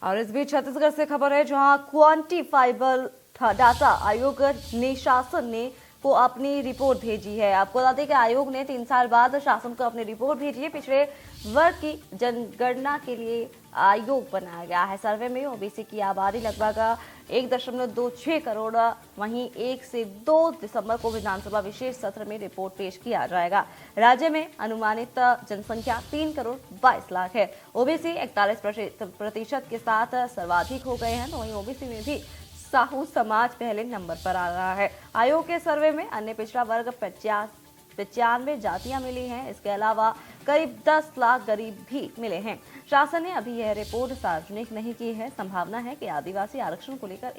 और इस बीच छत्तीसगढ़ से खबर है, जहां क्वांटिफाइबल डाटा आयोग ने शासन ने को अपनी रिपोर्ट भेजी है। आपको बता दें कि आयोग ने 3 साल बाद शासन को अपनी रिपोर्ट भेजी है। पिछड़े वर्ग की जनगणना के लिए आयोग बनाया गया है। सर्वे में ओबीसी की आबादी लगभग 1.26 करोड़। वहीं 1 से 2 दिसंबर को विधानसभा विशेष सत्र में रिपोर्ट पेश किया जाएगा। राज्य में अनुमानित जनसंख्या 3 करोड़ 22 लाख है। ओबीसी 41% के साथ सर्वाधिक हो गए हैं। तो वहीं ओबीसी में भी साहू समाज पहले नंबर पर आ रहा है। आयोग के सर्वे में अन्य पिछड़ा वर्ग 95 जातियां मिली हैं। इसके अलावा करीब 10 लाख गरीब भी मिले हैं। शासन ने अभी यह रिपोर्ट सार्वजनिक नहीं की है। संभावना है कि आदिवासी आरक्षण को लेकर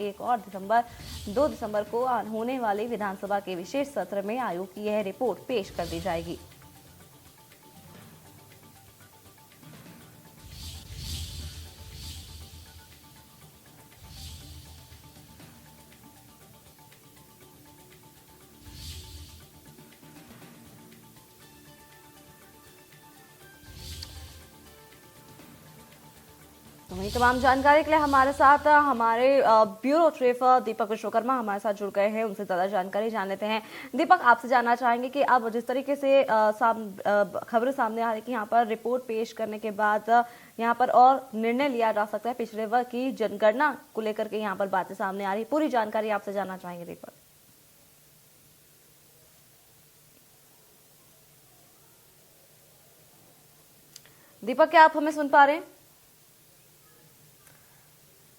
2 दिसंबर को होने वाली विधानसभा के विशेष सत्र में आयोग की यह रिपोर्ट पेश कर दी जाएगी। तो वही तमाम जानकारी के लिए हमारे साथ हमारे ब्यूरो चीफ दीपक विश्वकर्मा हमारे साथ जुड़ गए हैं। उनसे ज्यादा जानकारी जान लेते हैं। दीपक, आपसे जानना चाहेंगे कि अब जिस तरीके से खबरें सामने आ रही कि यहाँ पर रिपोर्ट पेश करने के बाद यहाँ पर और निर्णय लिया जा सकता है पिछड़े वर्ग की जनगणना को लेकर के यहाँ पर बातें सामने आ रही, पूरी जानकारी आपसे जानना चाहेंगे दीपक। दीपक, क्या आप हमें सुन पा रहे हैं?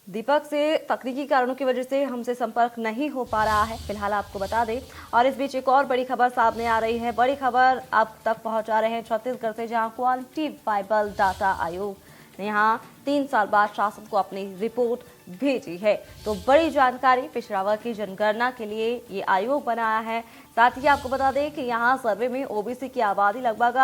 दीपक से तकनीकी कारणों की वजह से हमसे संपर्क नहीं हो पा रहा है, फिलहाल आपको बता दें। और इस बीच एक और बड़ी खबर सामने आ रही है। बड़ी खबर आप तक पहुंचा रहे हैं छत्तीसगढ़ से, जहां क्वांटिफाइबल डाटा आयोग ने यहां 3 साल बाद शासन को अपनी रिपोर्ट भेजी है। तो बड़ी जानकारी, पिछड़ा वर्ग की जनगणना के लिए ये आयोग बनाया है। साथ ही आपको बता दें कि यहाँ सर्वे में ओबीसी की आबादी लगभग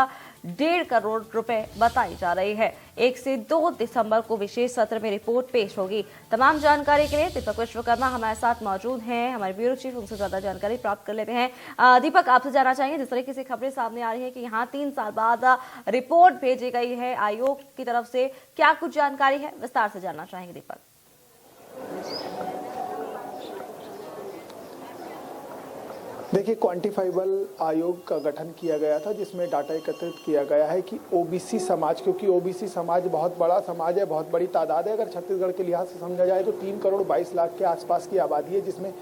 1.5 करोड़ रुपए बताई जा रही है। 1 से 2 दिसंबर को विशेष सत्र में रिपोर्ट पेश होगी। तमाम जानकारी के लिए दीपक विश्वकर्मा हमारे साथ मौजूद हैं, हमारे ब्यूरो चीफ। उनसे ज्यादा जानकारी प्राप्त कर लेते हैं। दीपक, आपसे जानना चाहेंगे, जिस तरीके से खबरें सामने आ रही है कि यहाँ 3 साल बाद रिपोर्ट भेजी गई है आयोग की तरफ से, क्या कुछ जानकारी है, विस्तार से जानना चाहेंगे दीपक। देखिए, क्वांटिफाइबल आयोग का गठन किया गया था, जिसमें डाटा एकत्रित किया गया है कि ओबीसी समाज, क्योंकि ओबीसी समाज बहुत बड़ा समाज है, बहुत बड़ी तादाद है। अगर छत्तीसगढ़ के लिहाज से समझा जाए तो 3 करोड़ 22 लाख के आसपास की आबादी है, जिसमें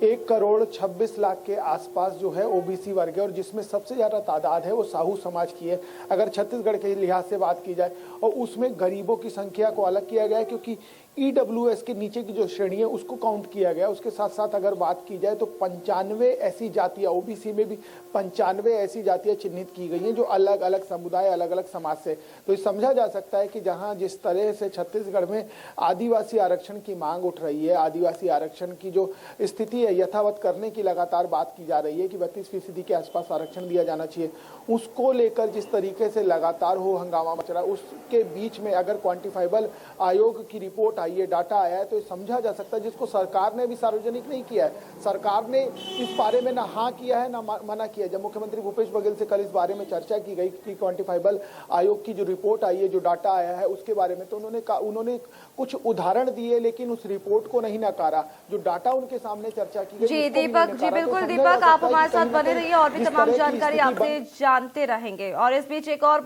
1 करोड़ 26 लाख के आसपास जो है ओबीसी वर्ग है, और जिसमें सबसे ज़्यादा तादाद है वो साहू समाज की है अगर छत्तीसगढ़ के लिहाज से बात की जाए। और उसमें गरीबों की संख्या को अलग किया गया है, क्योंकि ईडब्ल्यूएस के नीचे की जो श्रेणी है उसको काउंट किया गया। उसके साथ साथ अगर बात की जाए तो 95 ऐसी जातियाँ, ओबीसी में भी 95 ऐसी जातियाँ चिन्हित की गई हैं जो अलग अलग समुदाय, अलग अलग समाज से। तो ये समझा जा सकता है कि जहाँ जिस तरह से छत्तीसगढ़ में आदिवासी आरक्षण की मांग उठ रही है, आदिवासी आरक्षण की जो स्थिति है यथावत करने की लगातार बात की जा रही है कि 32% के आसपास आरक्षण दिया जाना चाहिए, उसको लेकर जिस तरीके से लगातार हो हंगामा मच रहा है, उसके बीच में अगर क्वांटिफाइबल आयोग की रिपोर्ट आई है, डाटा आया है, तो समझा जा सकता है, जिसको सरकार ने भी सार्वजनिक नहीं किया है। सरकार ने इस बारे में ना हाँ किया है ना मना किया है। जब मुख्यमंत्री भूपेश बघेल से कल इस बारे में चर्चा की गई कि क्वांटिफाइबल आयोग की जो रिपोर्ट आई है, जो डाटा आया है उसके बारे में, तो उन्होंने कुछ उदाहरण दिए, लेकिन उस रिपोर्ट को नहीं नकारा। जो डाटा उनके सामने चर्चा की गई। जी दीपक, जी बिल्कुल दीपक, आप हमारे साथ बने रहिए और भी तमाम जानकारी आपसे जानते रहेंगे। और इस बीच एक और